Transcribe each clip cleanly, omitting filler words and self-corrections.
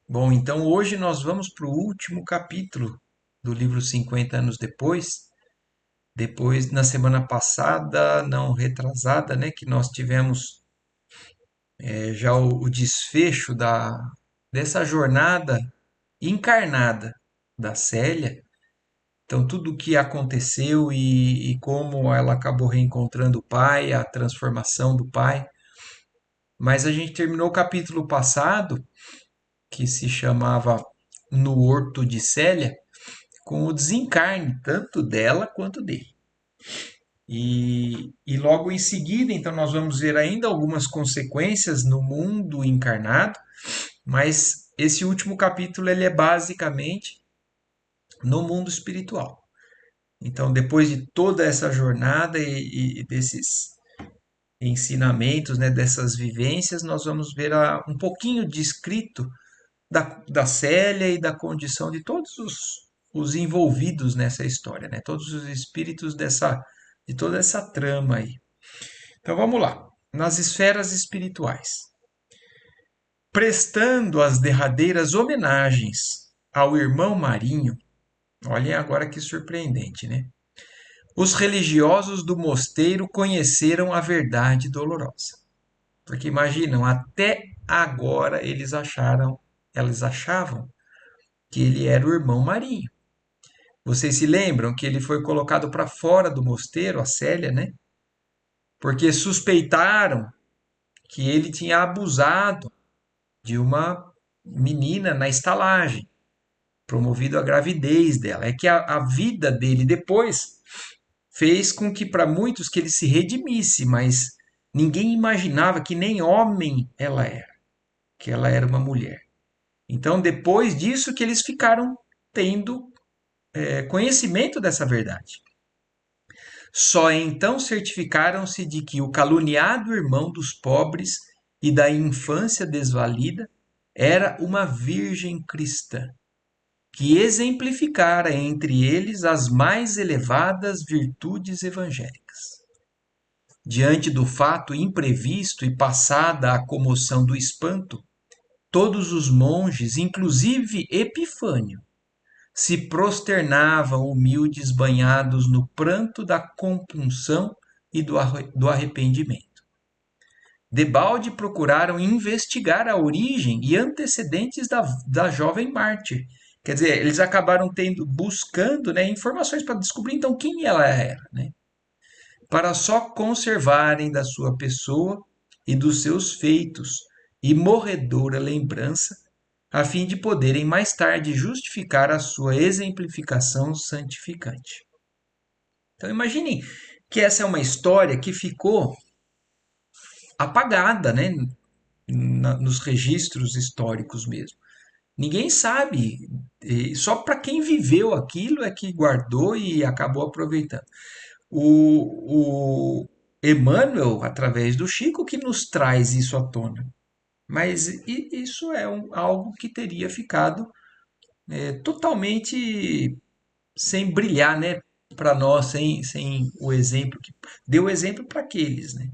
Bom, então hoje nós vamos para o último capítulo do livro 50 anos depois. Depois, na semana passada, não retrasada, né, que nós tivemos já o desfecho dessa jornada encarnada da Célia. Então, tudo o que aconteceu e como ela acabou reencontrando o pai, a transformação do pai. Mas a gente terminou o capítulo passado, que se chamava No Horto de Célia, com o desencarne, tanto dela quanto dele. E logo em seguida, então, nós vamos ver ainda algumas consequências no mundo encarnado, mas esse último capítulo ele é basicamente no mundo espiritual. Então, depois de toda essa jornada e desses ensinamentos, né, dessas vivências, nós vamos ver um pouquinho descrito da Célia e da condição de todos os envolvidos nessa história, né? Todos os espíritos de toda essa trama aí. Então vamos lá. Nas esferas espirituais. Prestando as derradeiras homenagens ao irmão Marinho, olhem agora que surpreendente, né? Os religiosos do mosteiro conheceram a verdade dolorosa. Porque imaginam, até agora eles achavam que ele era o irmão Marinho. Vocês se lembram que ele foi colocado para fora do mosteiro, a Célia, né? Porque suspeitaram que ele tinha abusado de uma menina na estalagem, promovido a gravidez dela. É que a vida dele depois fez com que para muitos que ele se redimisse, mas ninguém imaginava que nem homem ela era, que ela era uma mulher. Então, depois disso que eles ficaram tendo conhecimento dessa verdade. Só então certificaram-se de que o caluniado irmão dos pobres e da infância desvalida era uma virgem cristã, que exemplificara entre eles as mais elevadas virtudes evangélicas. Diante do fato imprevisto e passada a comoção do espanto, todos os monges, inclusive Epifânio, se prosternavam humildes, banhados no pranto da compunção e do arrependimento. Debalde procuraram investigar a origem e antecedentes da jovem mártir. Quer dizer, eles acabaram buscando, né, informações para descobrir então quem ela era, né? Para só conservarem da sua pessoa e dos seus feitos e morredora lembrança, a fim de poderem mais tarde justificar a sua exemplificação santificante. Então imaginem que essa é uma história que ficou apagada, né, nos registros históricos mesmo. Ninguém sabe, só para quem viveu aquilo é que guardou e acabou aproveitando. O Emmanuel, através do Chico, que nos traz isso à tona. Mas isso é algo que teria ficado totalmente sem brilhar, né? Para nós, sem o exemplo que deu exemplo para aqueles, né?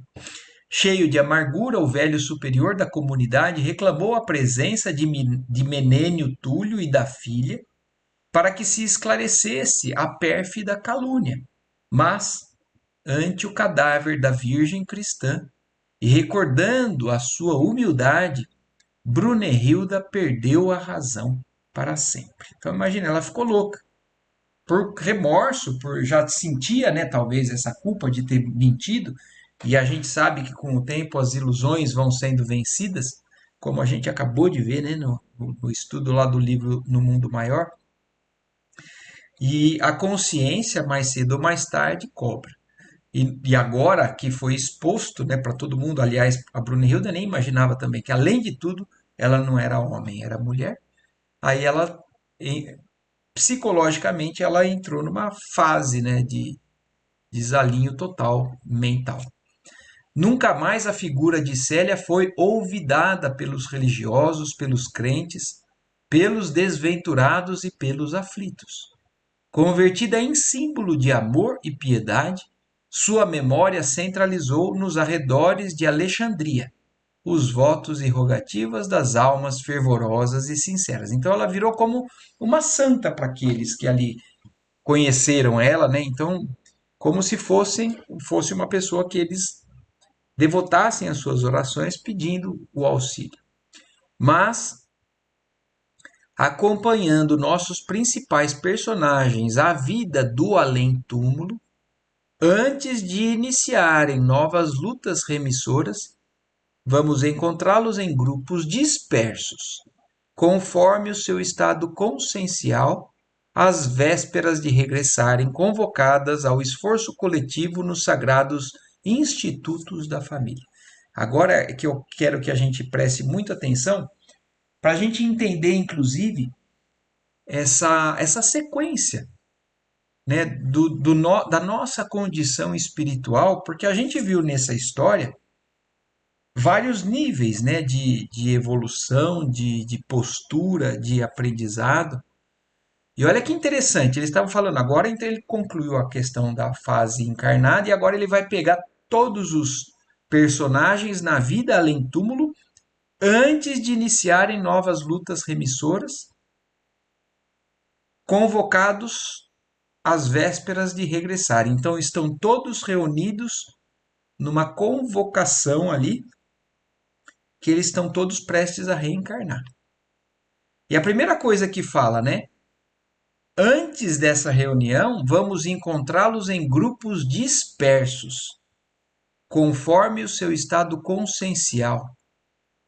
Cheio de amargura, o velho superior da comunidade reclamou a presença de Menênio Túlio e da filha para que se esclarecesse a pérfida calúnia. Mas, ante o cadáver da Virgem cristã e recordando a sua humildade, Brunehilda perdeu a razão para sempre. Então, imagina, ela ficou louca por remorso, por já sentia, né, talvez essa culpa de ter mentido, e a gente sabe que com o tempo as ilusões vão sendo vencidas, como a gente acabou de ver, né, no estudo lá do livro No Mundo Maior, e a consciência, mais cedo ou mais tarde, cobra. E agora que foi exposto, né, para todo mundo, aliás, a Brunhilda nem imaginava também que, além de tudo, ela não era homem, era mulher. Aí ela, psicologicamente, ela entrou numa fase, né, de desalinho total mental. Nunca mais a figura de Célia foi olvidada pelos religiosos, pelos crentes, pelos desventurados e pelos aflitos. Convertida em símbolo de amor e piedade, sua memória centralizou nos arredores de Alexandria, os votos e rogativas das almas fervorosas e sinceras. Então ela virou como uma santa para aqueles que ali conheceram ela, né? Então, como se fosse uma pessoa que eles devotassem as suas orações pedindo o auxílio. Mas acompanhando nossos principais personagens à vida do além-túmulo, antes de iniciarem novas lutas remissoras, vamos encontrá-los em grupos dispersos, conforme o seu estado consciencial, às vésperas de regressarem convocadas ao esforço coletivo nos sagrados institutos da família. Agora é que eu quero que a gente preste muita atenção para a gente entender, inclusive, essa sequência, né, da nossa condição espiritual, porque a gente viu nessa história vários níveis, né, de evolução, de postura, de aprendizado. E olha que interessante, eles estavam falando agora, então ele concluiu a questão da fase encarnada e agora ele vai pegar todos os personagens na vida além túmulo antes de iniciarem novas lutas remissoras, convocados às vésperas de regressar. Então estão todos reunidos numa convocação ali, que eles estão todos prestes a reencarnar. E a primeira coisa que fala, né? Antes dessa reunião, vamos encontrá-los em grupos dispersos, conforme o seu estado consciencial.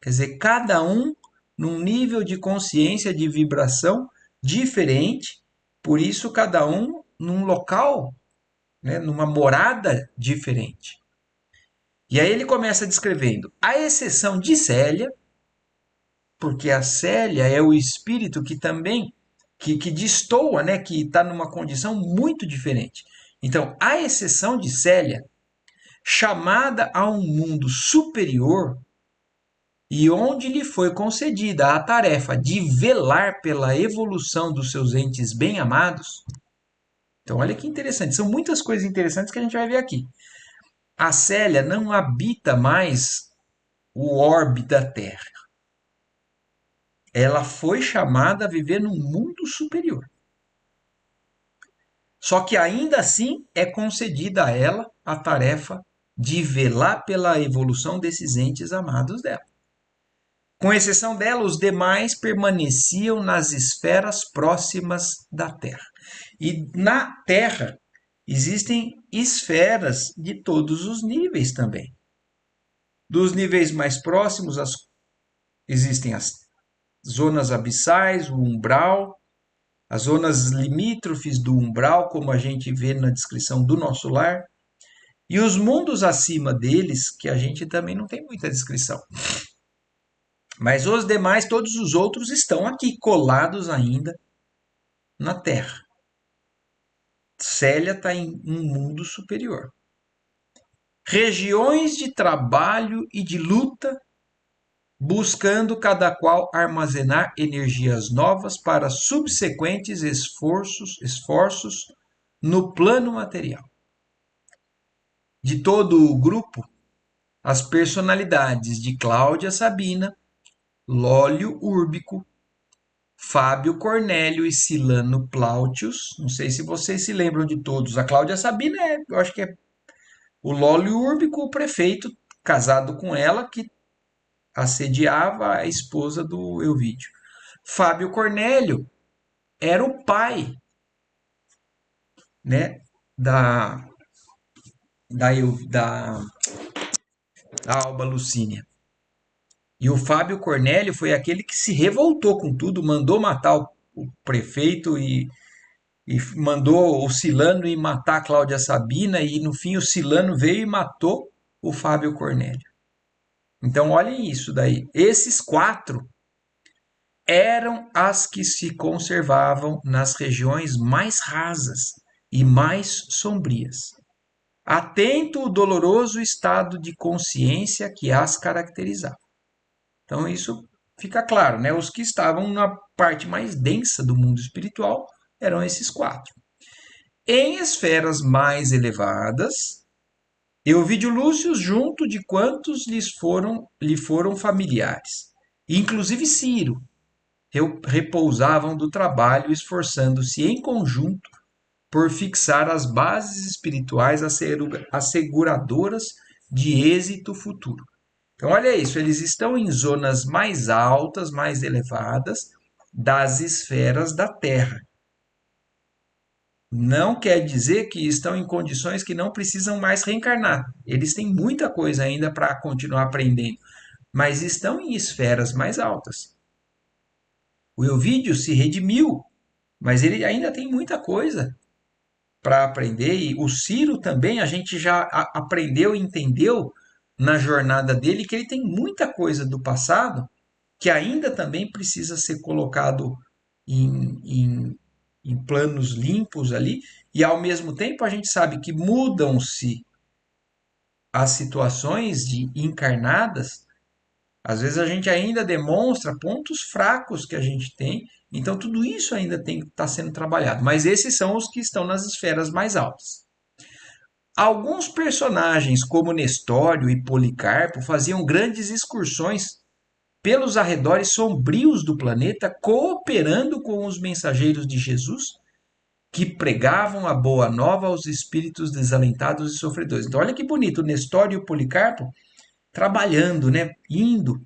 Quer dizer, cada um num nível de consciência, de vibração diferente, por isso cada um num local, né, numa morada diferente. E aí ele começa descrevendo, à exceção de Célia, porque a Célia é o espírito que também que destoa, né, que está numa condição muito diferente. Então, à exceção de Célia, chamada a um mundo superior e onde lhe foi concedida a tarefa de velar pela evolução dos seus entes bem-amados. Então, olha que interessante, são muitas coisas interessantes que a gente vai ver aqui. A Célia não habita mais o orbe da Terra. Ela foi chamada a viver num mundo superior. Só que ainda assim é concedida a ela a tarefa de velar pela evolução desses entes amados dela. Com exceção dela, os demais permaneciam nas esferas próximas da Terra. E na Terra existem esferas de todos os níveis também. Dos níveis mais próximos, existem as zonas abissais, o umbral, as zonas limítrofes do umbral, como a gente vê na descrição do nosso lar, e os mundos acima deles, que a gente também não tem muita descrição. Mas os demais, todos os outros, estão aqui, colados ainda na Terra. Célia está em um mundo superior. Regiões de trabalho e de luta, buscando cada qual armazenar energias novas para subsequentes esforços no plano material. De todo o grupo, as personalidades de Cláudia Sabina, Lólio Úrbico, Fábio Cornélio e Silano Plautius. Não sei se vocês se lembram de todos. A Cláudia Sabina, eu acho que é o Lólio Úrbico, o prefeito, casado com ela, que assediava a esposa do Elvídio. Fábio Cornélio era o pai, né, da, da Alba Lucínia. E o Fábio Cornélio foi aquele que se revoltou com tudo, mandou matar o prefeito e mandou o Silano ir matar a Cláudia Sabina, e no fim o Silano veio e matou o Fábio Cornélio. Então olhem isso daí. Esses quatro eram as que se conservavam nas regiões mais rasas e mais sombrias. Atento o doloroso estado de consciência que as caracterizava. Então isso fica claro, né? Os que estavam na parte mais densa do mundo espiritual eram esses quatro. Em esferas mais elevadas, Eovídio Lúcio junto de quantos lhe foram familiares. Inclusive Ciro, repousavam do trabalho, esforçando-se em conjunto por fixar as bases espirituais asseguradoras de êxito futuro. Então, olha isso, eles estão em zonas mais altas, mais elevadas das esferas da Terra. Não quer dizer que estão em condições que não precisam mais reencarnar. Eles têm muita coisa ainda para continuar aprendendo, mas estão em esferas mais altas. O Elvídio se redimiu, mas ele ainda tem muita coisa para aprender. E o Ciro também, a gente já aprendeu e entendeu na jornada dele que ele tem muita coisa do passado que ainda também precisa ser colocado em, em, em planos limpos ali, e ao mesmo tempo a gente sabe que mudam-se as situações de encarnadas, às vezes a gente ainda demonstra pontos fracos que a gente tem, então tudo isso ainda tem que estar sendo trabalhado, mas esses são os que estão nas esferas mais altas. Alguns personagens, como Nestório e Policarpo, faziam grandes excursões pelos arredores sombrios do planeta, cooperando com os mensageiros de Jesus, que pregavam a boa nova aos espíritos desalentados e sofredores. Então, olha que bonito, Nestório e o Policarpo trabalhando, né? Indo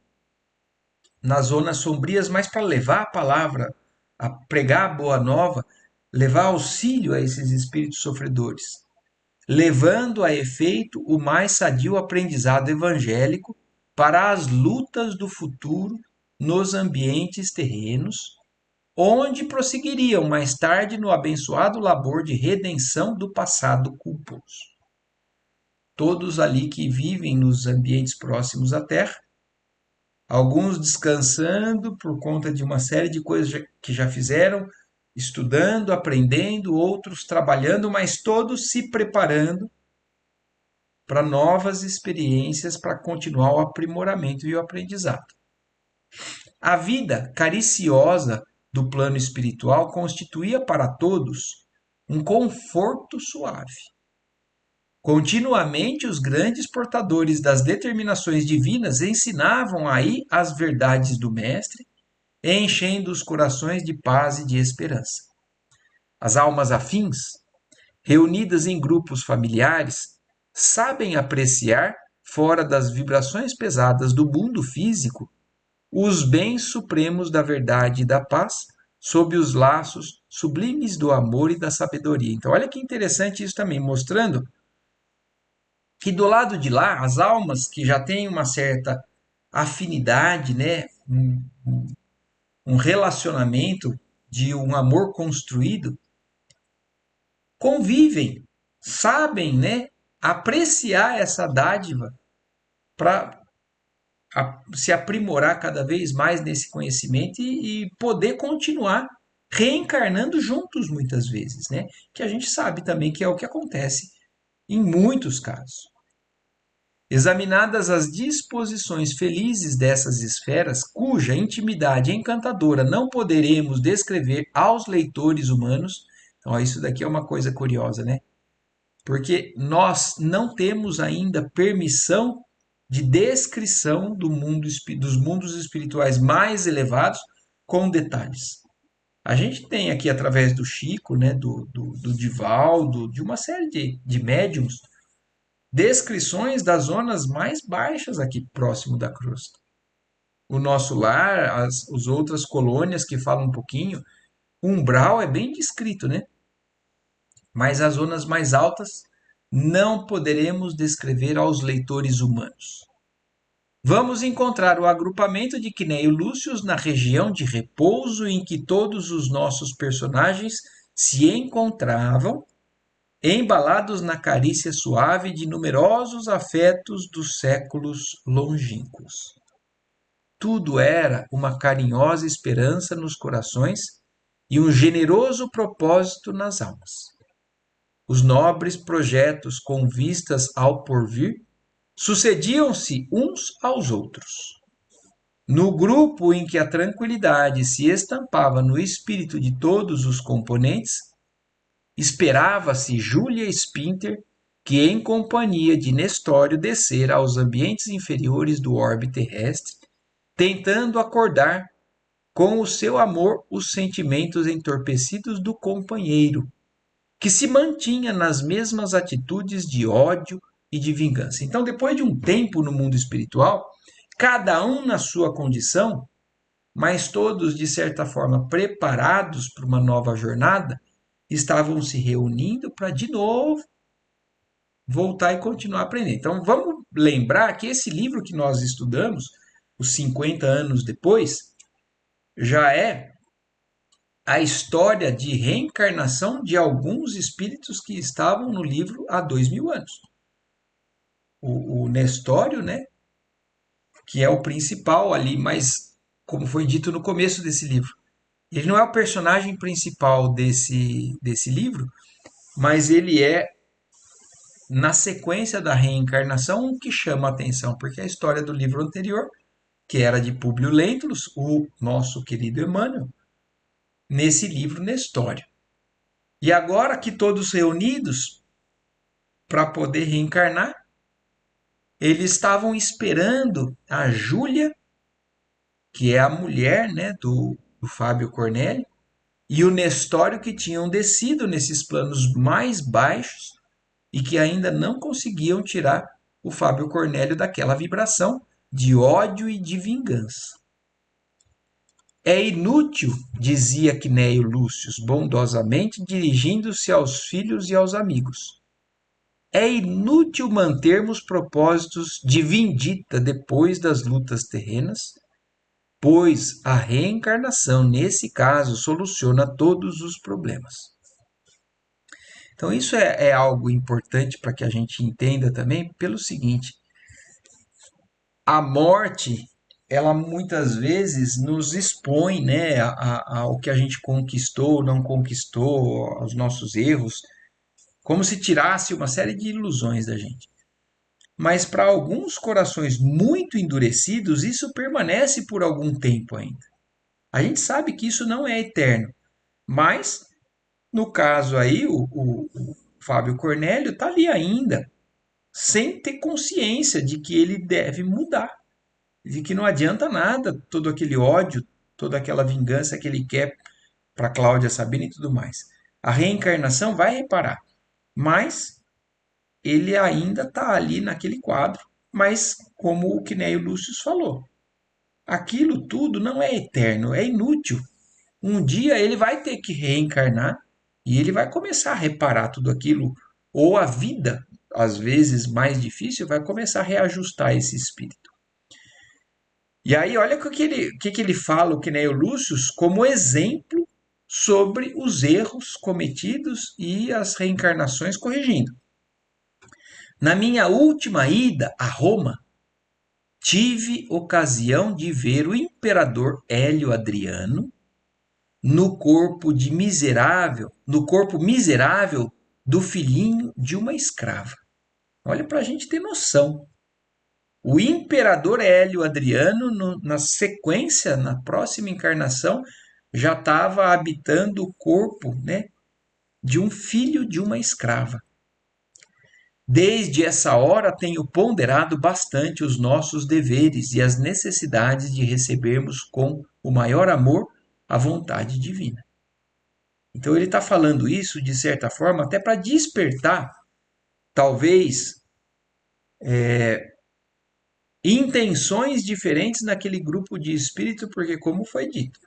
nas zonas sombrias, mas para levar a palavra, a pregar a boa nova, levar auxílio a esses espíritos sofredores, levando a efeito o mais sadio aprendizado evangélico para as lutas do futuro nos ambientes terrenos, onde prosseguiriam mais tarde no abençoado labor de redenção do passado culposo. Todos ali que vivem nos ambientes próximos à Terra, alguns descansando por conta de uma série de coisas que já fizeram, estudando, aprendendo, outros trabalhando, mas todos se preparando para novas experiências, para continuar o aprimoramento e o aprendizado. A vida cariciosa do plano espiritual constituía para todos um conforto suave. Continuamente, os grandes portadores das determinações divinas ensinavam aí as verdades do Mestre, enchendo os corações de paz e de esperança. As almas afins, reunidas em grupos familiares, sabem apreciar, fora das vibrações pesadas do mundo físico, os bens supremos da verdade e da paz, sob os laços sublimes do amor e da sabedoria. Então, olha que interessante isso também, mostrando que do lado de lá, as almas que já têm uma certa afinidade, né, um relacionamento de um amor construído, convivem, sabem, né, apreciar essa dádiva para se aprimorar cada vez mais nesse conhecimento e poder continuar reencarnando juntos muitas vezes, né? Que a gente sabe também que é o que acontece em muitos casos. Examinadas as disposições felizes dessas esferas, cuja intimidade encantadora não poderemos descrever aos leitores humanos, então isso daqui é uma coisa curiosa, né? Porque nós não temos ainda permissão de descrição dos mundos espirituais mais elevados com detalhes. A gente tem aqui, através do Chico, né, do Divaldo, de uma série de médiums, descrições das zonas mais baixas aqui próximo da crosta. O nosso lar, as outras colônias que falam um pouquinho, o umbral é bem descrito, né? Mas as zonas mais altas não poderemos descrever aos leitores humanos. Vamos encontrar o agrupamento de Cneio Lúcius na região de repouso em que todos os nossos personagens se encontravam, embalados na carícia suave de numerosos afetos dos séculos longínquos. Tudo era uma carinhosa esperança nos corações e um generoso propósito nas almas. Os nobres projetos com vistas ao porvir sucediam-se uns aos outros. No grupo em que a tranquilidade se estampava no espírito de todos os componentes, esperava-se Júlia Spinter que em companhia de Nestório descera aos ambientes inferiores do orbe terrestre, tentando acordar com o seu amor os sentimentos entorpecidos do companheiro, que se mantinha nas mesmas atitudes de ódio e de vingança. Então, depois de um tempo no mundo espiritual, cada um na sua condição, mas todos de certa forma preparados para uma nova jornada, estavam se reunindo para de novo voltar e continuar aprendendo. Então, vamos lembrar que esse livro que nós estudamos, os 50 anos depois, já é a história de reencarnação de alguns espíritos que estavam no livro há 2000 anos. O Nestório, né, que é o principal ali, mas como foi dito no começo desse livro, ele não é o personagem principal desse livro, mas ele é, na sequência da reencarnação, o que chama a atenção, porque a história do livro anterior, que era de Públio Lentulus, o nosso querido Emmanuel, nesse livro Nestório. E agora que todos reunidos para poder reencarnar, eles estavam esperando a Júlia, que é a mulher, né, do Fábio Cornélio, e o Nestório, que tinham descido nesses planos mais baixos e que ainda não conseguiam tirar o Fábio Cornélio daquela vibração de ódio e de vingança. É inútil, dizia Quinéio Lúcio bondosamente, dirigindo-se aos filhos e aos amigos. É inútil mantermos propósitos de vindita depois das lutas terrenas, pois a reencarnação, nesse caso, soluciona todos os problemas. Então, isso é algo importante para que a gente entenda também pelo seguinte: a morte, ela muitas vezes nos expõe, né, ao que a gente conquistou, não conquistou, aos nossos erros, como se tirasse uma série de ilusões da gente. Mas para alguns corações muito endurecidos, isso permanece por algum tempo ainda. A gente sabe que isso não é eterno, mas no caso aí, o Fábio Cornélio está ali ainda, sem ter consciência de que ele deve mudar, de que não adianta nada todo aquele ódio, toda aquela vingança que ele quer para Cláudia Sabina e tudo mais. A reencarnação vai reparar, mas ele ainda está ali naquele quadro, mas como o Quinéio Lúcio falou, aquilo tudo não é eterno, é inútil. Um dia ele vai ter que reencarnar e ele vai começar a reparar tudo aquilo, ou a vida, às vezes mais difícil, vai começar a reajustar esse espírito. E aí, olha o que ele fala, o Quinéio Lúcio, como exemplo sobre os erros cometidos e as reencarnações corrigindo. Na minha última ida a Roma, tive ocasião de ver o imperador Hélio Adriano no corpo miserável do filhinho de uma escrava. Olha para a gente ter noção. O imperador Hélio Adriano, na sequência, na próxima encarnação, já estava habitando o corpo, né, de um filho de uma escrava. Desde essa hora tenho ponderado bastante os nossos deveres e as necessidades de recebermos com o maior amor a vontade divina. Então ele está falando isso, de certa forma, até para despertar, talvez, intenções diferentes naquele grupo de espírito, porque, como foi dito,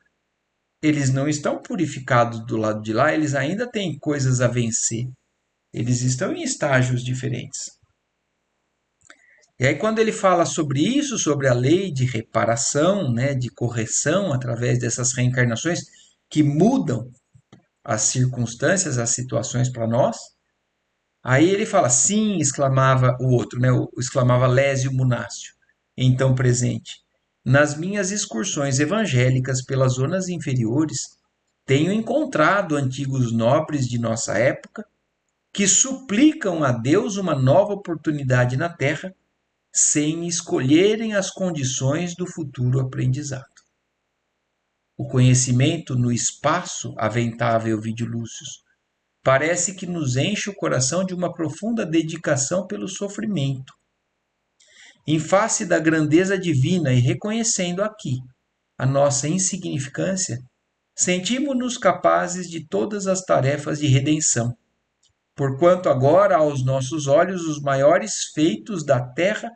eles não estão purificados do lado de lá, eles ainda têm coisas a vencer. Eles estão em estágios diferentes. E aí, quando ele fala sobre isso, sobre a lei de reparação, né, de correção através dessas reencarnações que mudam as circunstâncias, as situações para nós, aí ele fala, sim, exclamava o outro, né, exclamava Lésio Munácio, então presente. Nas minhas excursões evangélicas pelas zonas inferiores, tenho encontrado antigos nobres de nossa época que suplicam a Deus uma nova oportunidade na Terra sem escolherem as condições do futuro aprendizado. O conhecimento no espaço, aventava Ovidio Lúcio, parece que nos enche o coração de uma profunda dedicação pelo sofrimento. Em face da grandeza divina e reconhecendo aqui a nossa insignificância, sentimos-nos capazes de todas as tarefas de redenção, porquanto agora, aos nossos olhos, os maiores feitos da terra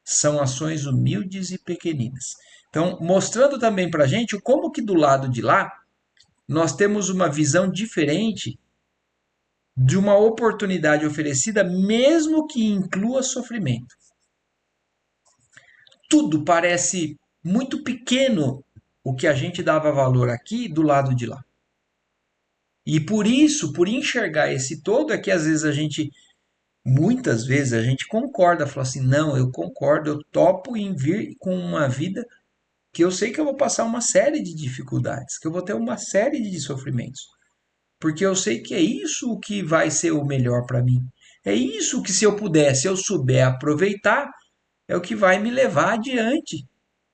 são ações humildes e pequeninas. Então, mostrando também para a gente como que do lado de lá, nós temos uma visão diferente de uma oportunidade oferecida, mesmo que inclua sofrimento. Tudo parece muito pequeno o que a gente dava valor aqui do lado de lá. E por isso, por enxergar esse todo, é que às vezes muitas vezes a gente concorda, fala assim, não, eu concordo, eu topo em vir com uma vida que eu sei que eu vou passar uma série de dificuldades, que eu vou ter uma série de sofrimentos, porque eu sei que é isso que vai ser o melhor para mim. É isso que se eu puder, se eu souber aproveitar, é o que vai me levar adiante,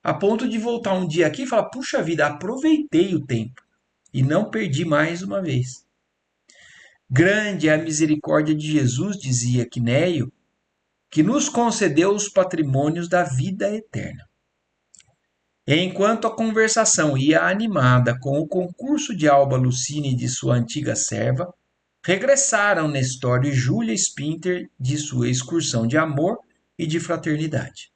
a ponto de voltar um dia aqui e falar, puxa vida, aproveitei o tempo e não perdi mais uma vez. Grande é a misericórdia de Jesus, dizia Quinéio, que nos concedeu os patrimônios da vida eterna. Enquanto a conversação ia animada com o concurso de Alba Lucine e de sua antiga serva, regressaram Nestório e Júlia Spinter de sua excursão de amor e de fraternidade.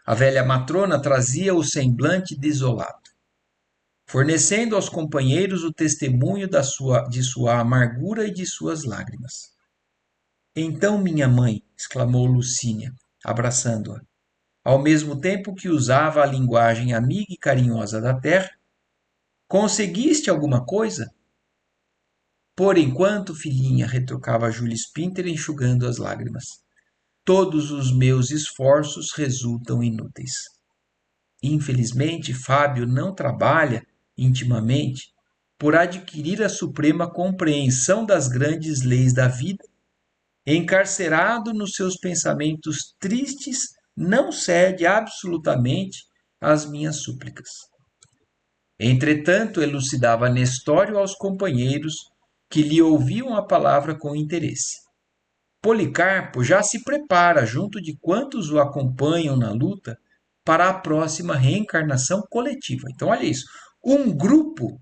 A velha matrona trazia o semblante desolado, fornecendo aos companheiros o testemunho de sua amargura e de suas lágrimas. Então, minha mãe, exclamou Lucínia, abraçando-a, ao mesmo tempo que usava a linguagem amiga e carinhosa da terra, conseguiste alguma coisa? Por enquanto, filhinha, retrucava Júlia Spinter, enxugando as lágrimas. Todos os meus esforços resultam inúteis. Infelizmente, Fábio não trabalha intimamente por adquirir a suprema compreensão das grandes leis da vida. Encarcerado nos seus pensamentos tristes, não cede absolutamente às minhas súplicas. Entretanto, elucidava Nestório aos companheiros que lhe ouviam a palavra com interesse. Policarpo já se prepara, junto de quantos o acompanham na luta, para a próxima reencarnação coletiva. Então, olha isso. Um grupo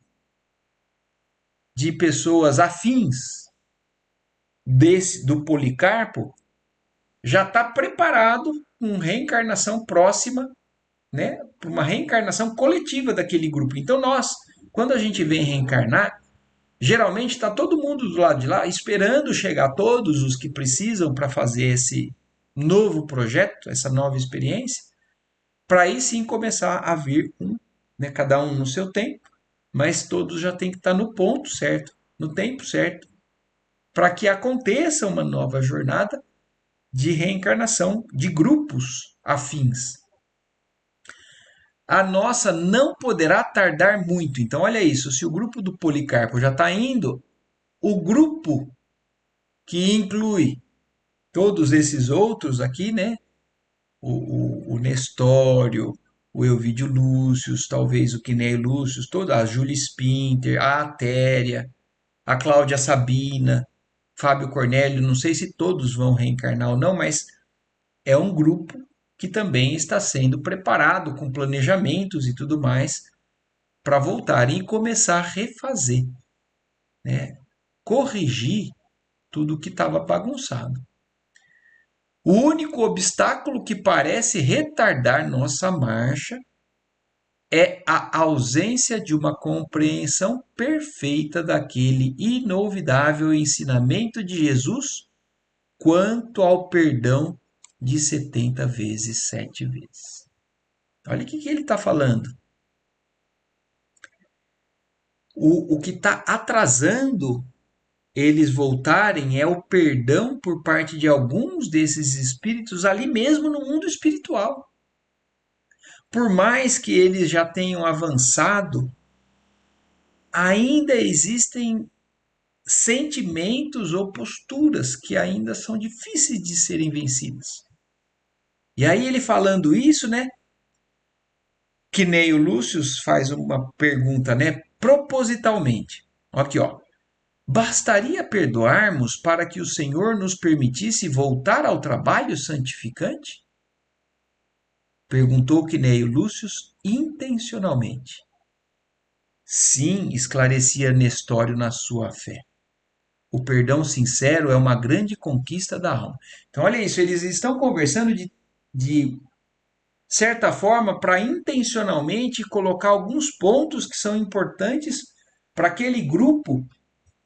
de pessoas afins do Policarpo já está preparado com reencarnação próxima, né, para uma reencarnação coletiva daquele grupo. Então nós, quando a gente vem reencarnar, geralmente está todo mundo do lado de lá esperando chegar todos os que precisam para fazer esse novo projeto, essa nova experiência, para aí sim começar a vir né, cada um no seu tempo, mas todos já têm que estar no ponto certo, no tempo certo, para que aconteça uma nova jornada de reencarnação de grupos afins. A nossa não poderá tardar muito. Então, olha isso: se o grupo do Policarpo já está indo, o grupo que inclui todos esses outros aqui, né? O Nestório, o Elvídio Lúcio, talvez o Quinéio Lúcio, toda a Júlia Spinter, a Atéria, a Cláudia Sabina, Fábio Cornélio, não sei se todos vão reencarnar ou não, mas é um grupo que também está sendo preparado com planejamentos e tudo mais para voltarem e começar a refazer, né? Corrigir tudo que estava bagunçado. O único obstáculo que parece retardar nossa marcha é a ausência de uma compreensão perfeita daquele inolvidável ensinamento de Jesus quanto ao perdão de 70 vezes, 7 vezes. Olha o que ele está falando. O que está atrasando eles voltarem é o perdão por parte de alguns desses espíritos ali mesmo no mundo espiritual. Por mais que eles já tenham avançado, ainda existem sentimentos ou posturas que ainda são difíceis de serem vencidas. E aí ele falando isso, né? Que Neio Lúcio faz uma pergunta, né? Propositalmente. Aqui, ó. Bastaria perdoarmos para que o Senhor nos permitisse voltar ao trabalho santificante? Perguntou Quinéio Lúcio intencionalmente. Sim, esclarecia Nestório na sua fé. O perdão sincero é uma grande conquista da alma. Então, olha isso, eles estão conversando de certa forma para intencionalmente colocar alguns pontos que são importantes para aquele grupo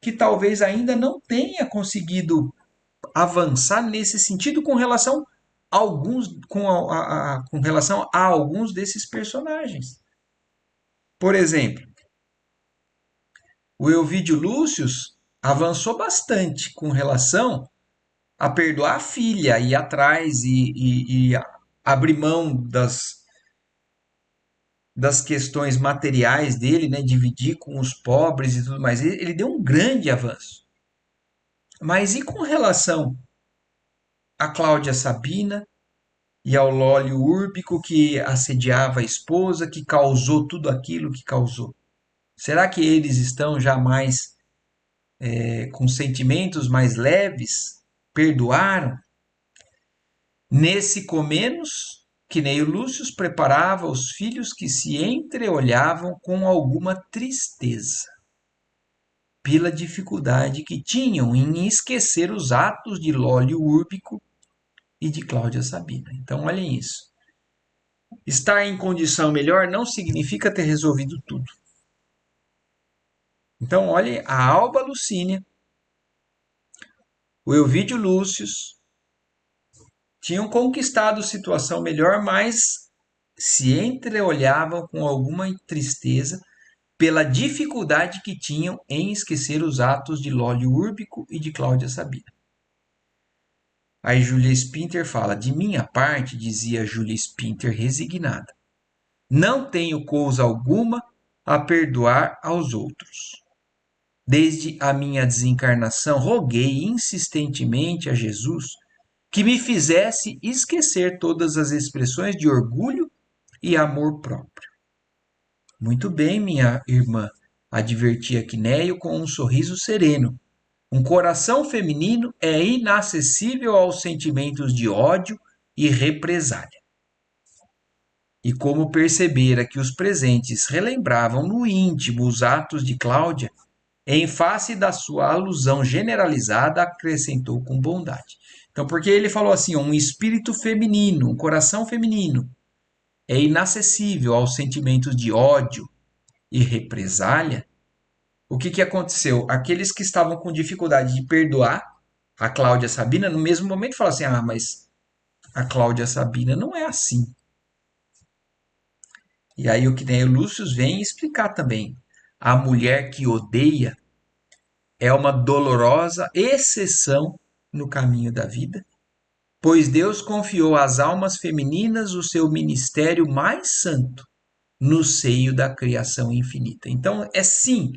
que talvez ainda não tenha conseguido avançar nesse sentido com relação a alguns, com relação a alguns desses personagens. Por exemplo, o Elvídio Lúcio avançou bastante com relação a perdoar a filha, ir atrás e abrir mão das questões materiais dele, né, dividir com os pobres e tudo mais. Ele deu um grande avanço. Mas e com relação a Cláudia Sabina e ao Lólio Úrbico que assediava a esposa, que causou tudo aquilo que causou? Será que eles estão já mais com sentimentos mais leves? Perdoaram? Nesse Comenos, Quinéio Lúcio preparava os filhos que se entreolhavam com alguma tristeza, pela dificuldade que tinham em esquecer os atos de Lólio Úrbico e de Cláudia Sabina. Então, olhem isso. Estar em condição melhor não significa ter resolvido tudo. Então, olhem a Alba Lucínia, o Elvídio Lúcio, tinham conquistado situação melhor, mas se entreolhavam com alguma tristeza pela dificuldade que tinham em esquecer os atos de Lólio Úrbico e de Cláudia Sabina. Aí Júlia Spinter fala, de minha parte, dizia Júlia Spinter resignada, não tenho coisa alguma a perdoar aos outros. Desde a minha desencarnação, roguei insistentemente a Jesus que me fizesse esquecer todas as expressões de orgulho e amor próprio. Muito bem, minha irmã, advertia Quinéio com um sorriso sereno. Um coração feminino é inacessível aos sentimentos de ódio e represália. E como percebera que os presentes relembravam no íntimo os atos de Cláudia, em face da sua alusão generalizada, acrescentou com bondade. Então, porque ele falou assim, um espírito feminino, um coração feminino, é inacessível aos sentimentos de ódio e represália, o que aconteceu? Aqueles que estavam com dificuldade de perdoar a Cláudia Sabina, no mesmo momento falaram assim, mas a Cláudia Sabina não é assim. E aí o Quinéio Lúcio vem explicar também. A mulher que odeia é uma dolorosa exceção no caminho da vida, pois Deus confiou às almas femininas o seu ministério mais santo no seio da criação infinita. Então, é sim,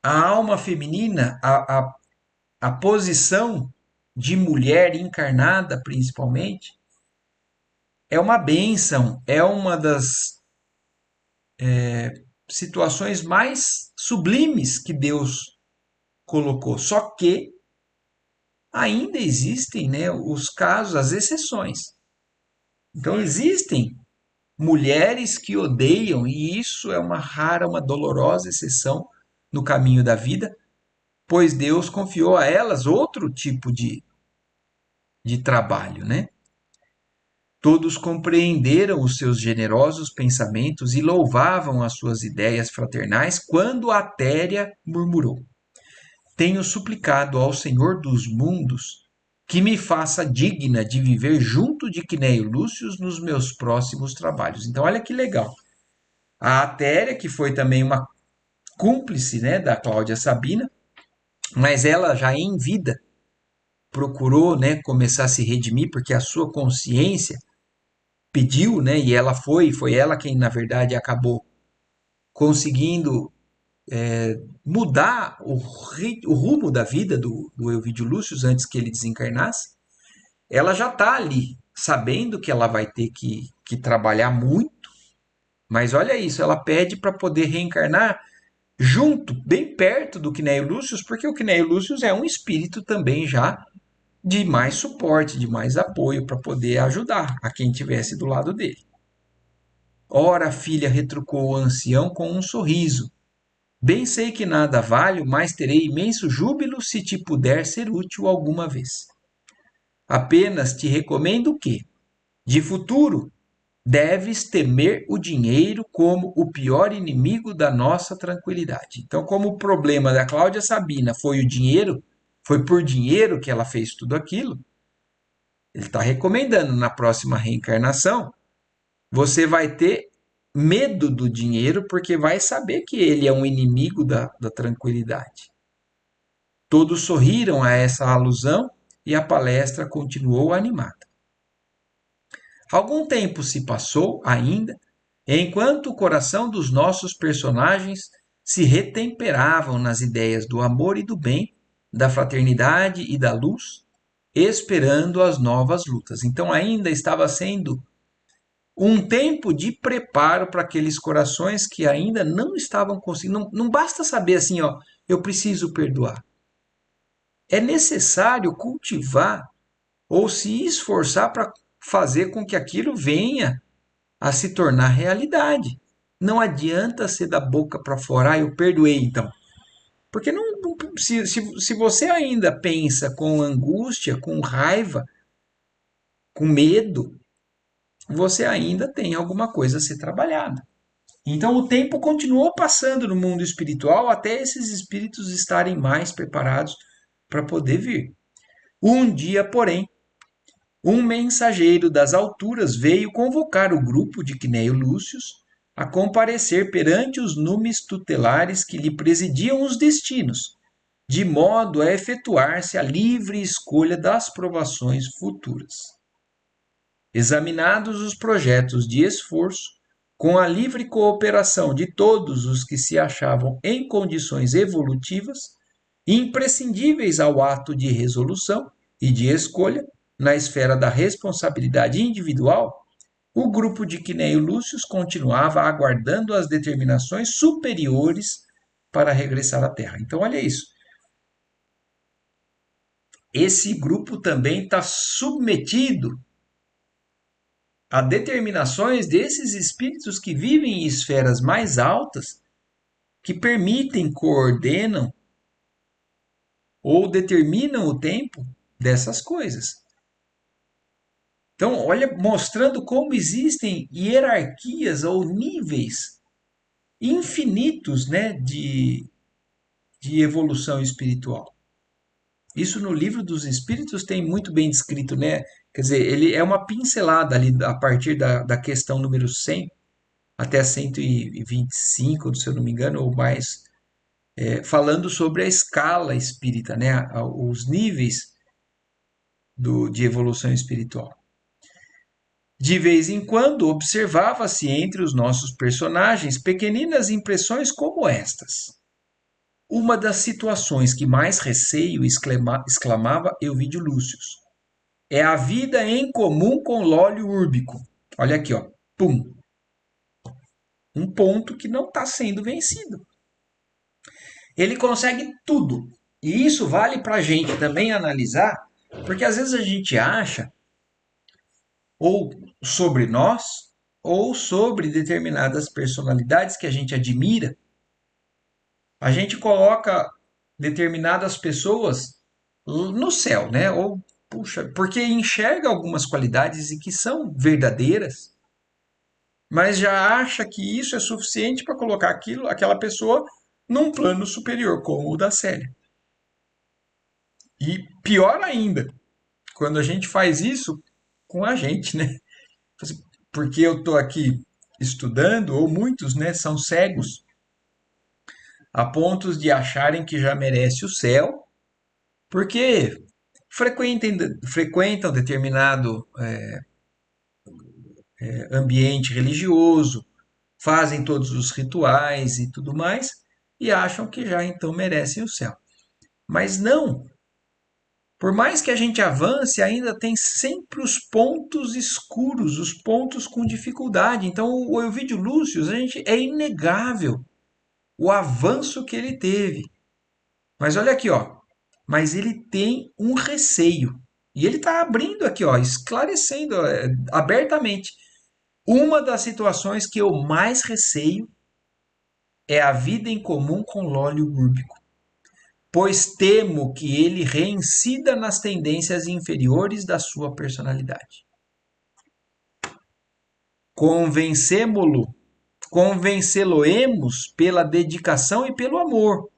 a alma feminina, a posição de mulher encarnada, principalmente, é uma bênção, é uma das situações mais sublimes que Deus colocou. Só que ainda existem, né, os casos, as exceções. Então existem mulheres que odeiam, e isso é uma rara, uma dolorosa exceção no caminho da vida, pois Deus confiou a elas outro tipo de trabalho, né? Todos compreenderam os seus generosos pensamentos e louvavam as suas ideias fraternais quando a Téria murmurou: tenho suplicado ao Senhor dos mundos que me faça digna de viver junto de Quinéio Lúcio nos meus próximos trabalhos. Então, olha que legal. A Atéria, que foi também uma cúmplice, né, da Cláudia Sabina, mas ela já em vida procurou, né, começar a se redimir porque a sua consciência pediu, né, e ela foi ela quem na verdade acabou conseguindo mudar o rumo da vida do Elvídio Lúcio antes que ele desencarnasse. Ela já está ali, sabendo que ela vai ter que trabalhar muito, mas olha isso, ela pede para poder reencarnar junto, bem perto do Quinéio Lúcius, porque o Quinéio Lúcius é um espírito também já de mais suporte, de mais apoio para poder ajudar a quem estivesse do lado dele. Ora, filha, retrucou o ancião com um sorriso. Bem sei que nada valho, mas terei imenso júbilo se te puder ser útil alguma vez. Apenas te recomendo que, de futuro, deves temer o dinheiro como o pior inimigo da nossa tranquilidade. Então, como o problema da Cláudia Sabina foi o dinheiro, foi por dinheiro que ela fez tudo aquilo, ele está recomendando na próxima reencarnação, você vai ter medo do dinheiro porque vai saber que ele é um inimigo da tranquilidade. Todos sorriram a essa alusão e a palestra continuou animada. Algum tempo se passou ainda, enquanto o coração dos nossos personagens se retemperavam nas ideias do amor e do bem, da fraternidade e da luz, esperando as novas lutas. Então ainda estava sendo um tempo de preparo para aqueles corações que ainda não estavam conseguindo. Não, não basta saber assim, ó, eu preciso perdoar. É necessário cultivar ou se esforçar para fazer com que aquilo venha a se tornar realidade. Não adianta ser da boca para fora, eu perdoei então. Porque se você ainda pensa com angústia, com raiva, com medo, você ainda tem alguma coisa a ser trabalhada. Então o tempo continuou passando no mundo espiritual até esses espíritos estarem mais preparados para poder vir. Um dia, porém, um mensageiro das alturas veio convocar o grupo de Quinéio Lúcius a comparecer perante os numes tutelares que lhe presidiam os destinos, de modo a efetuar-se a livre escolha das provações futuras. Examinados os projetos de esforço, com a livre cooperação de todos os que se achavam em condições evolutivas, imprescindíveis ao ato de resolução e de escolha, na esfera da responsabilidade individual, o grupo de Quinéio Lúcius continuava aguardando as determinações superiores para regressar à Terra. Então, olha isso. Esse grupo também está submetido a determinações desses espíritos que vivem em esferas mais altas, que permitem, coordenam ou determinam o tempo dessas coisas. Então, olha, mostrando como existem hierarquias ou níveis infinitos, né, de evolução espiritual. Isso no livro dos Espíritos tem muito bem descrito, né? Quer dizer, ele é uma pincelada ali a partir da questão número 100 até 125, se eu não me engano, ou mais, falando sobre a escala espírita, né? Os níveis de evolução espiritual. De vez em quando, observava-se entre os nossos personagens pequeninas impressões como estas. Uma das situações que mais receio, exclamava Elvídio Lúcius, é a vida em comum com Lólio Úrbico. Olha aqui, ó. Pum. Um ponto que não está sendo vencido. Ele consegue tudo. E isso vale para a gente também analisar, porque às vezes a gente acha, ou sobre nós, ou sobre determinadas personalidades que a gente admira, a gente coloca determinadas pessoas no céu, né? Ou, puxa, porque enxerga algumas qualidades e que são verdadeiras, mas já acha que isso é suficiente para colocar aquela pessoa num plano superior, como o da Célia. E pior ainda, quando a gente faz isso com a gente, né? Porque eu estou aqui estudando, ou muitos, né, são cegos a pontos de acharem que já merece o céu, porque frequentam determinado ambiente religioso, fazem todos os rituais e tudo mais, e acham que já então merecem o céu. Mas não. Por mais que a gente avance, ainda tem sempre os pontos escuros, os pontos com dificuldade. Então, o Elvídio Lúcio, a gente, é inegável o avanço que ele teve. Mas olha aqui, ó. Mas ele tem um receio. E ele está abrindo aqui, ó, esclarecendo abertamente. Uma das situações que eu mais receio é a vida em comum com Lólio Úrbico, pois temo que ele reincida nas tendências inferiores da sua personalidade. Convencê-lo, convencê-lo-emos pela dedicação e pelo amor,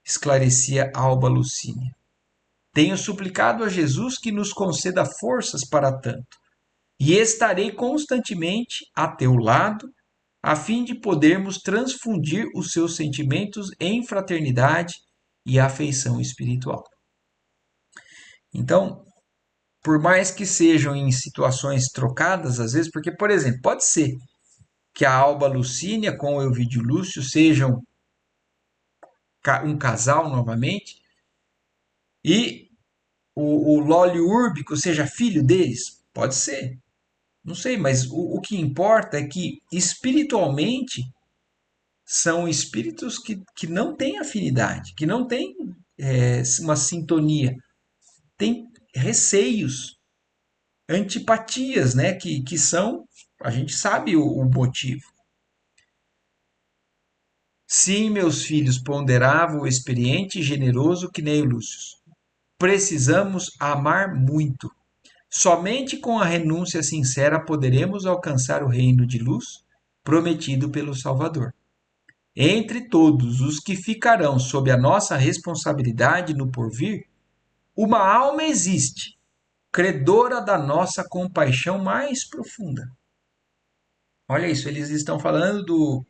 esclarecia Alba Lucínia. Tenho suplicado a Jesus que nos conceda forças para tanto, e estarei constantemente a teu lado, a fim de podermos transfundir os seus sentimentos em fraternidade e afeição espiritual. Então, por mais que sejam em situações trocadas, às vezes, porque, por exemplo, pode ser que a Alba Lucínia com o Elvídio Lúcio sejam um casal novamente, e o Lólio Úrbico seja filho deles? Pode ser. Não sei, mas o que importa é que espiritualmente são espíritos que não têm afinidade, que não têm uma sintonia, têm receios, antipatias, né? Que são, a gente sabe o motivo. Sim, meus filhos, ponderava o experiente e generoso que nem o Lúcio. Precisamos amar muito. Somente com a renúncia sincera poderemos alcançar o reino de luz prometido pelo Salvador. Entre todos os que ficarão sob a nossa responsabilidade no porvir, uma alma existe, credora da nossa compaixão mais profunda. Olha isso, eles estão falando do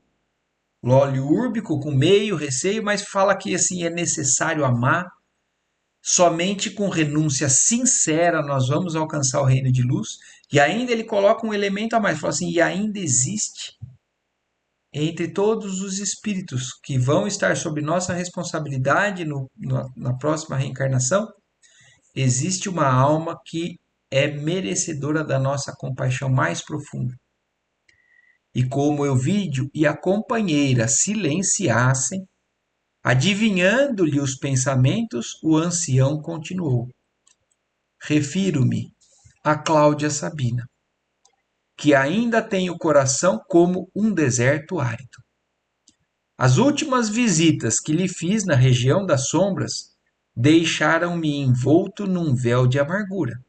Lólio Úrbico com meio receio, mas fala que assim é necessário amar. Somente com renúncia sincera nós vamos alcançar o reino de luz. E ainda ele coloca um elemento a mais, fala assim, e ainda existe entre todos os espíritos que vão estar sob nossa responsabilidade na próxima reencarnação, existe uma alma que é merecedora da nossa compaixão mais profunda. E como Elvídio e a companheira silenciassem, adivinhando-lhe os pensamentos, o ancião continuou. Refiro-me a Cláudia Sabina, que ainda tem o coração como um deserto árido. As últimas visitas que lhe fiz na região das sombras deixaram-me envolto num véu de amargura.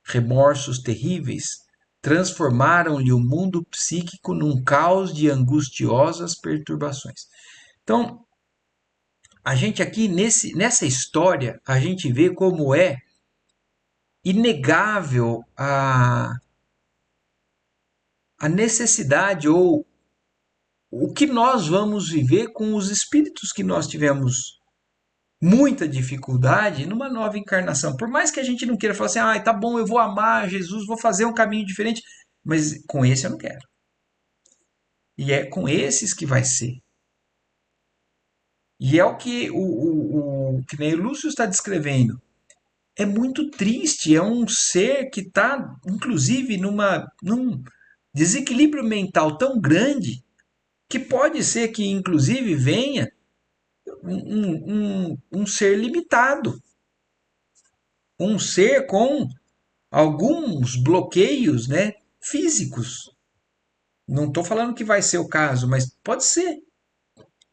Remorsos terríveis transformaram-lhe o mundo psíquico num caos de angustiosas perturbações. Então, a gente aqui nessa história, a gente vê como é inegável a necessidade ou o que nós vamos viver com os espíritos que nós tivemos muita dificuldade numa nova encarnação. Por mais que a gente não queira falar assim, ah, tá bom, eu vou amar Jesus, vou fazer um caminho diferente, mas com esse eu não quero. E é com esses que vai ser. E é o que que nem o Lúcio está descrevendo. É muito triste, é um ser que está, inclusive, num desequilíbrio mental tão grande que pode ser que, inclusive, venha um ser limitado, um ser com alguns bloqueios, né, físicos. Não estou falando que vai ser o caso, mas pode ser.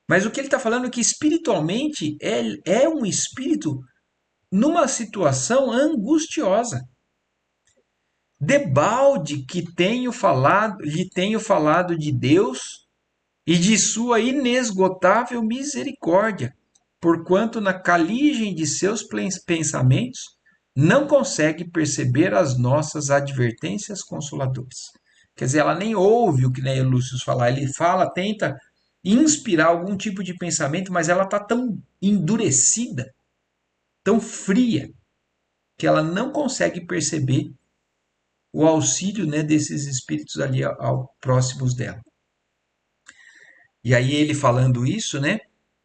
Mas o que ele está falando é que espiritualmente é um espírito numa situação angustiosa. Debalde que lhe tenho falado de Deus e de sua inesgotável misericórdia, porquanto na caligem de seus pensamentos não consegue perceber as nossas advertências consoladoras. Quer dizer, ela nem ouve o que nem o Lúcio falar, ele fala, tenta inspirar algum tipo de pensamento, mas ela está tão endurecida, tão fria, que ela não consegue perceber o auxílio, né, desses espíritos ali próximos dela. E aí ele falando isso, né,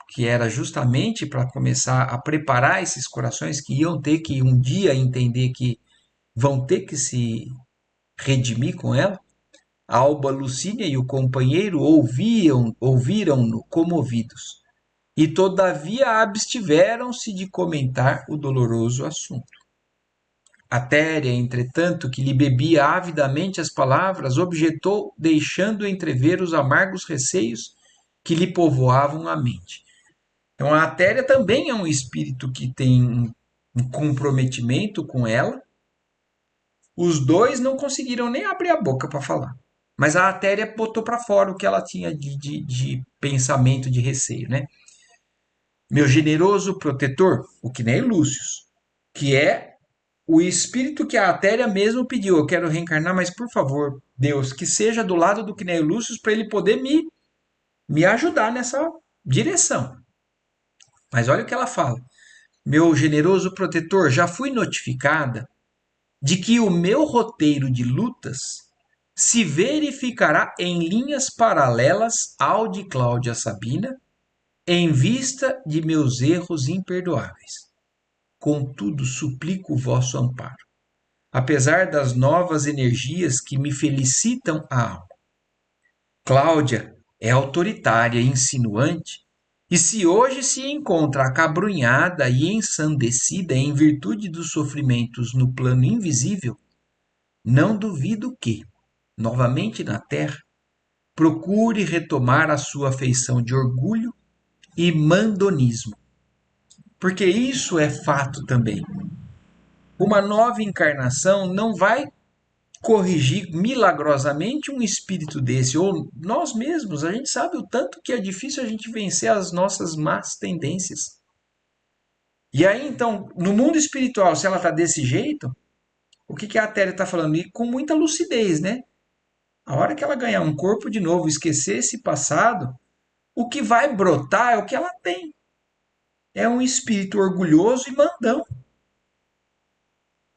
que era justamente para começar a preparar esses corações que iam ter que um dia entender que vão ter que se redimir com ela. Alba Lucínia e o companheiro ouviram-no comovidos, e todavia abstiveram-se de comentar o doloroso assunto. Atéria, entretanto, que lhe bebia avidamente as palavras, objetou, deixando entrever os amargos receios que lhe povoavam a mente. Então, a Atéria também é um espírito que tem um comprometimento com ela. Os dois não conseguiram nem abrir a boca para falar. Mas a Atéria botou para fora o que ela tinha de pensamento, de receio, né? Meu generoso protetor, o que nem Lúcio, que é o espírito que a Atéria mesmo pediu. Eu quero reencarnar, mas por favor, Deus, que seja do lado do Cneo Lúcio para ele poder me ajudar nessa direção. Mas olha o que ela fala. Meu generoso protetor, já fui notificada de que o meu roteiro de lutas se verificará em linhas paralelas ao de Cláudia Sabina, em vista de meus erros imperdoáveis. Contudo, suplico o vosso amparo, apesar das novas energias que me felicitam a alma. Cláudia é autoritária e insinuante, e se hoje se encontra acabrunhada e ensandecida em virtude dos sofrimentos no plano invisível, não duvido que, novamente na Terra, procure retomar a sua feição de orgulho e mandonismo. Porque isso é fato também. Uma nova encarnação não vai corrigir milagrosamente um espírito desse, ou nós mesmos, a gente sabe o tanto que é difícil a gente vencer as nossas más tendências. E aí, então, no mundo espiritual, se ela está desse jeito, o que a Téria está falando? E com muita lucidez, né? A hora que ela ganhar um corpo de novo, esquecer esse passado, o que vai brotar é o que ela tem. É um espírito orgulhoso e mandão.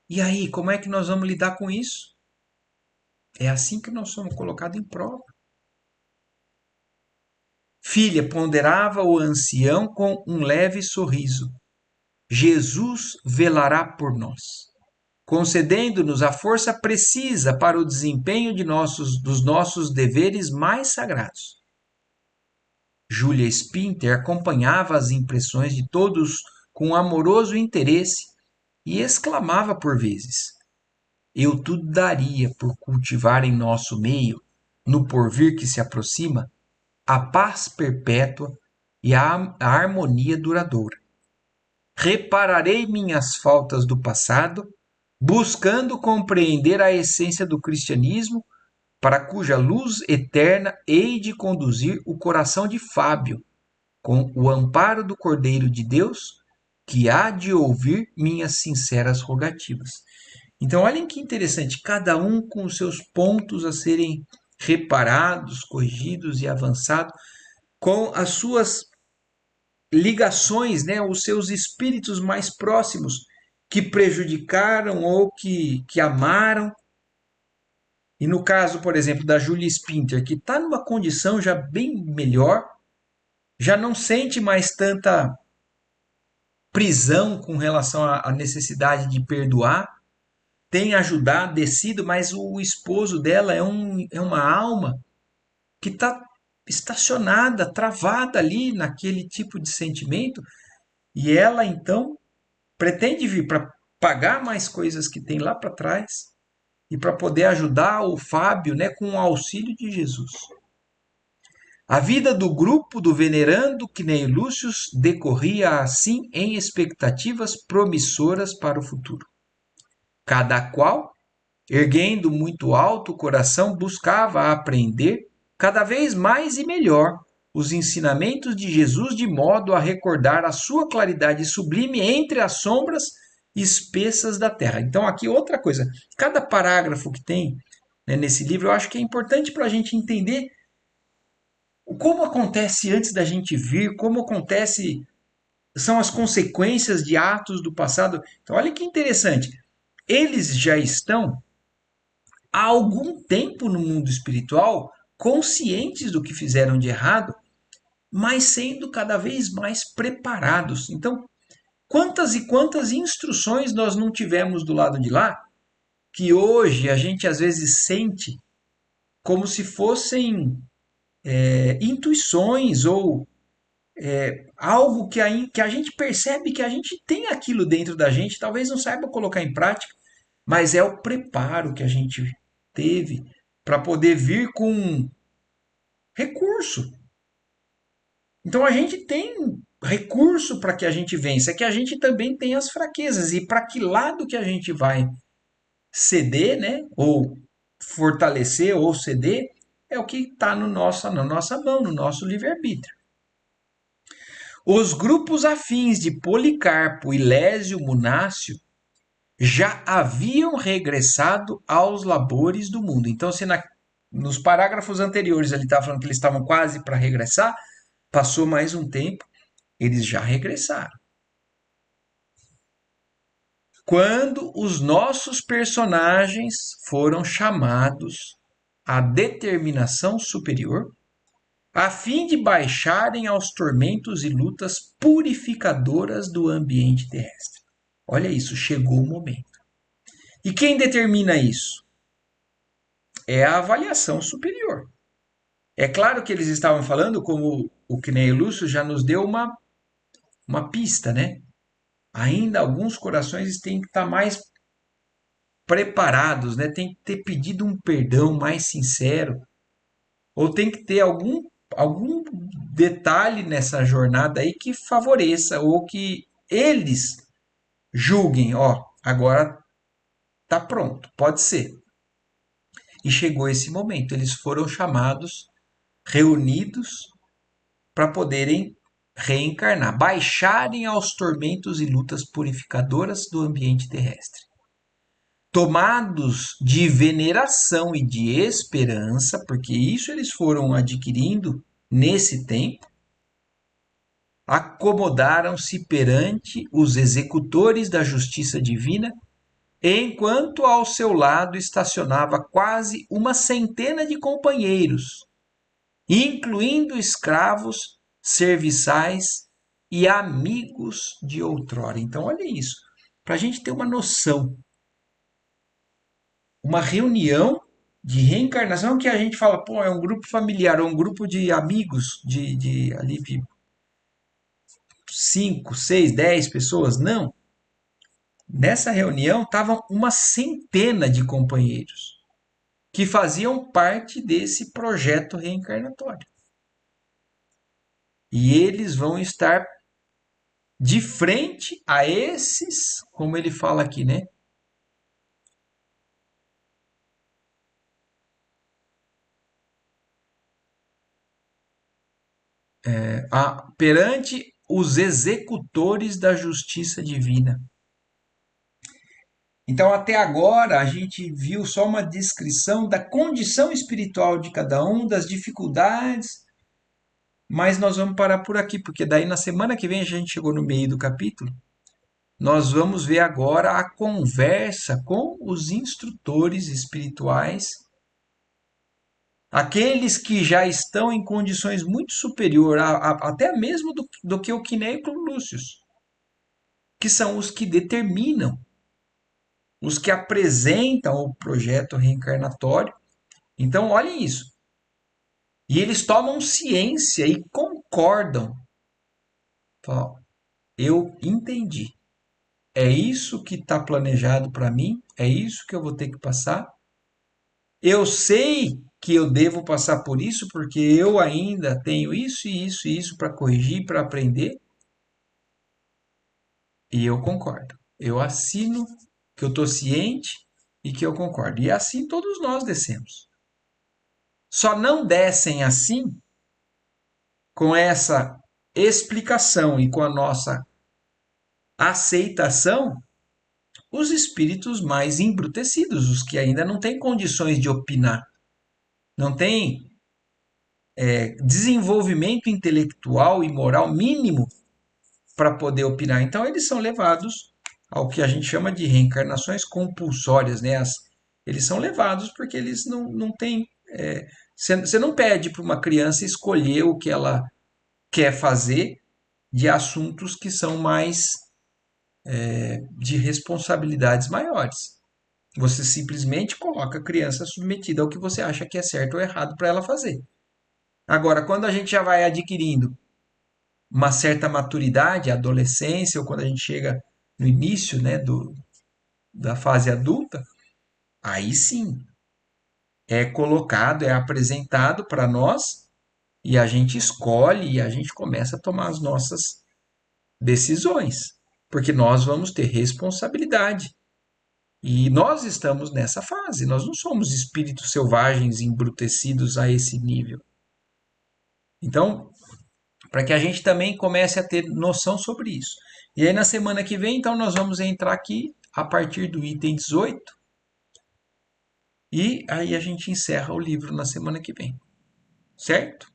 E aí, como é que nós vamos lidar com isso? É assim que nós somos colocados em prova. Filha, ponderava o ancião com um leve sorriso. Jesus velará por nós, concedendo-nos a força precisa para o desempenho dos nossos deveres mais sagrados. Júlia Spinter acompanhava as impressões de todos com amoroso interesse e exclamava por vezes: Eu tudo daria por cultivar em nosso meio, no porvir que se aproxima, a paz perpétua e a harmonia duradoura. Repararei minhas faltas do passado, buscando compreender a essência do cristianismo, para cuja luz eterna hei de conduzir o coração de Fábio, com o amparo do Cordeiro de Deus, que há de ouvir minhas sinceras rogativas. Então, olhem que interessante, cada um com os seus pontos a serem reparados, corrigidos e avançados, com as suas ligações, né, os seus espíritos mais próximos que prejudicaram ou que amaram. E no caso, por exemplo, da Julia Spinter, que está numa condição já bem melhor, já não sente mais tanta prisão com relação à necessidade de perdoar, tem ajudado, descido, mas o esposo dela é uma alma que está estacionada, travada ali naquele tipo de sentimento, e ela então pretende vir para pagar mais coisas que tem lá para trás e para poder ajudar o Fábio, né, com o auxílio de Jesus. A vida do grupo do venerando Cnei Lúcio decorria assim em expectativas promissoras para o futuro. Cada qual, erguendo muito alto o coração, buscava aprender cada vez mais e melhor os ensinamentos de Jesus, de modo a recordar a sua claridade sublime entre as sombras espessas da terra. Então, aqui outra coisa, cada parágrafo que tem, né, nesse livro, eu acho que é importante para a gente entender como acontece antes da gente vir, como acontece, são as consequências de atos do passado. Então, olha que interessante. Eles já estão há algum tempo no mundo espiritual, conscientes do que fizeram de errado, mas sendo cada vez mais preparados. Então, quantas e quantas instruções nós não tivemos do lado de lá, que hoje a gente às vezes sente como se fossem intuições ou algo que a gente percebe que a gente tem aquilo dentro da gente, talvez não saiba colocar em prática, mas é o preparo que a gente teve para poder vir com recurso. Então a gente tem recurso para que a gente vença, é que a gente também tem as fraquezas e para que lado que a gente vai ceder, né? Ou fortalecer ou ceder, é o que está no na nossa mão, no nosso livre-arbítrio. Os grupos afins de Policarpo e Lésio Munácio já haviam regressado aos labores do mundo. Então, se nos parágrafos anteriores ele estava falando que eles estavam quase para regressar, passou mais um tempo, eles já regressaram. Quando os nossos personagens foram chamados à determinação superior, a fim de baixarem aos tormentos e lutas purificadoras do ambiente terrestre. Olha isso, chegou o momento. E quem determina isso? É a avaliação superior. É claro que eles estavam falando, como o Knei Lúcio já nos deu uma pista, né? Ainda alguns corações têm que estar mais preparados, né? Tem que ter pedido um perdão mais sincero, ou tem que ter algum detalhe nessa jornada aí que favoreça, ou que eles julguem, ó, agora tá pronto, pode ser. E chegou esse momento, eles foram chamados, reunidos, para poderem reencarnar, baixarem aos tormentos e lutas purificadoras do ambiente terrestre. Tomados de veneração e de esperança, porque isso eles foram adquirindo nesse tempo, acomodaram-se perante os executores da justiça divina, enquanto ao seu lado estacionava quase uma centena de companheiros, incluindo escravos, serviçais e amigos de outrora. Então, olha isso, para a gente ter uma noção, uma reunião de reencarnação que a gente fala, pô, é um grupo familiar, ou um grupo de amigos ali de 5, 6, 10 pessoas. Não. Nessa reunião estavam uma centena de companheiros que faziam parte desse projeto reencarnatório. E eles vão estar de frente a esses, como ele fala aqui, né? Perante os executores da justiça divina. Então, até agora, a gente viu só uma descrição da condição espiritual de cada um, das dificuldades, mas nós vamos parar por aqui, porque daí na semana que vem a gente chegou no meio do capítulo. Nós vamos ver agora a conversa com os instrutores espirituais, aqueles que já estão em condições muito superiores, até mesmo do que o Quinéio Lúcio, que são os que determinam, os que apresentam o projeto reencarnatório. Então, olhem isso. E eles tomam ciência e concordam. Falam, eu entendi. É isso que está planejado para mim? É isso que eu vou ter que passar? Eu sei que eu devo passar por isso porque eu ainda tenho isso e isso e isso para corrigir, para aprender. E eu concordo. Eu assino que eu estou ciente e que eu concordo. E assim todos nós descemos. Só não descem assim, com essa explicação e com a nossa aceitação, os espíritos mais embrutecidos, os que ainda não têm condições de opinar, não têm desenvolvimento intelectual e moral mínimo para poder opinar. Então, eles são levados ao que a gente chama de reencarnações compulsórias, né? Eles são levados porque eles não têm. Você não pede para uma criança escolher o que ela quer fazer de assuntos que são mais de responsabilidades maiores. Você simplesmente coloca a criança submetida ao que você acha que é certo ou errado para ela fazer. Agora, quando a gente já vai adquirindo uma certa maturidade, adolescência, ou quando a gente chega no início, né, da fase adulta, aí sim é colocado, é apresentado para nós e a gente escolhe e a gente começa a tomar as nossas decisões, porque nós vamos ter responsabilidade. E nós estamos nessa fase, nós não somos espíritos selvagens embrutecidos a esse nível. Então, para que a gente também comece a ter noção sobre isso. E aí, na semana que vem, então, nós vamos entrar aqui a partir do item 18 e aí a gente encerra o livro na semana que vem, certo?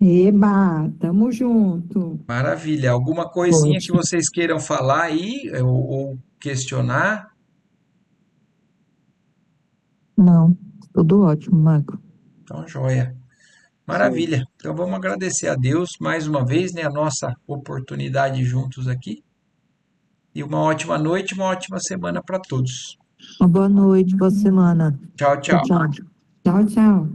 Eba, tamo junto. Maravilha. Alguma coisinha que Ótimo. vocês queiram falar aí ou questionar? Não, tudo ótimo, Marco. Então, joia. Maravilha. Então, vamos agradecer a Deus mais uma vez, né, a nossa oportunidade juntos aqui. E uma ótima noite, uma ótima semana para todos. Uma boa noite, boa semana. Tchau, Tchau, tchau. tchau. Tchau, tchau.